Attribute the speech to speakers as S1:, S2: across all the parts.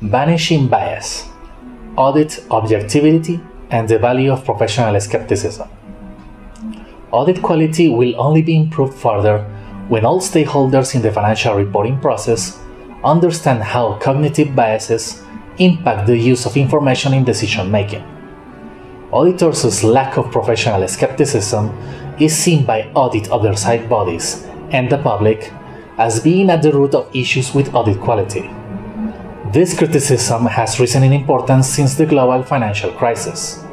S1: Vanishing bias, audit objectivity, and the value of professional skepticism. Audit quality will only be improved further when all stakeholders in the financial reporting process understand how cognitive biases impact the use of information in decision-making. Auditors' lack of professional skepticism is seen by audit oversight bodies and the public as being at the root of issues with audit quality. This criticism has risen in importance since the global financial crisis.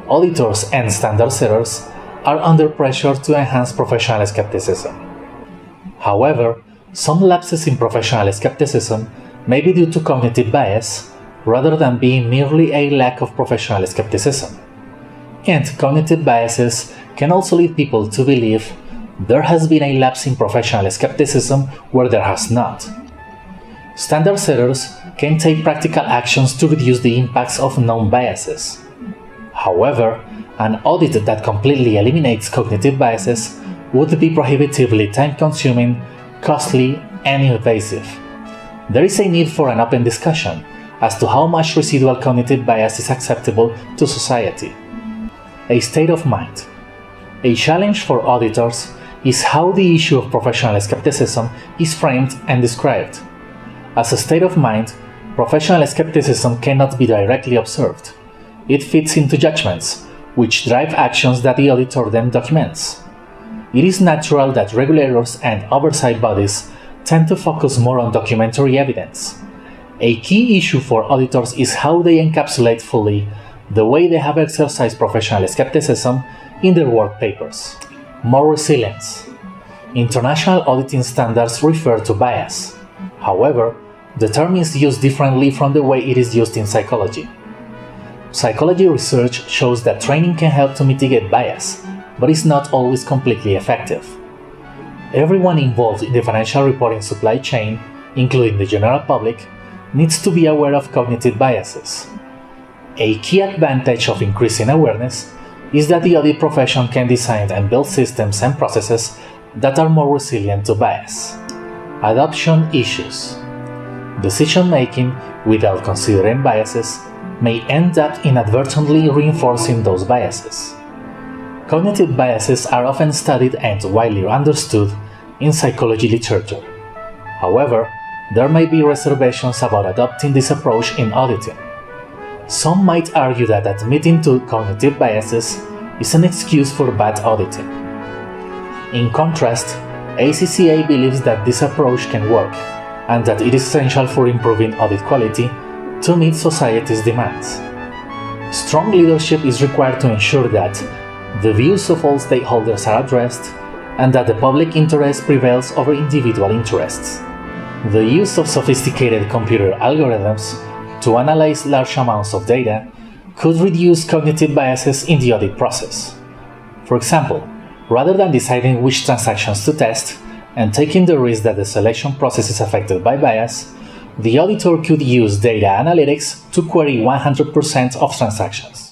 S1: Auditors and standard setters are under pressure to enhance professional skepticism. However, some lapses in professional skepticism may be due to cognitive bias rather than being merely a lack of professional skepticism. And cognitive biases can also lead people to believe there has been a lapse in professional skepticism where there has not. Standard setters can take practical actions to reduce the impacts of known biases. However, an audit that completely eliminates cognitive biases would be prohibitively time-consuming, costly, and invasive. There is a need for an open discussion as to how much residual cognitive bias is acceptable to society. A state of mind. A challenge for auditors is how the issue of professional skepticism is framed and described. As a state of mind, professional skepticism cannot be directly observed. It fits into judgments, which drive actions that the auditor then documents. It is natural that regulators and oversight bodies tend to focus more on documentary evidence. A key issue for auditors is how they encapsulate fully the way they have exercised professional skepticism in their work papers. More resilience. International auditing standards refer to bias. However, the term is used differently from the way it is used in psychology. Psychology research shows that training can help to mitigate bias, but is not always completely effective. Everyone involved in the financial reporting supply chain, including the general public, needs to be aware of cognitive biases. A key advantage of increasing awareness is that the audit profession can design and build systems and processes that are more resilient to bias. Adoption issues. Decision-making without considering biases may end up inadvertently reinforcing those biases. Cognitive biases are often studied and widely understood in psychology literature. However, there may be reservations about adopting this approach in auditing. Some might argue that admitting to cognitive biases is an excuse for bad auditing. In contrast, ACCA believes that this approach can work and that it is essential for improving audit quality to meet society's demands. Strong leadership is required to ensure that the views of all stakeholders are addressed and that the public interest prevails over individual interests. The use of sophisticated computer algorithms to analyze large amounts of data could reduce cognitive biases in the audit process. For example, rather than deciding which transactions to test and taking the risk that the selection process is affected by bias, the auditor could use data analytics to query 100% of transactions.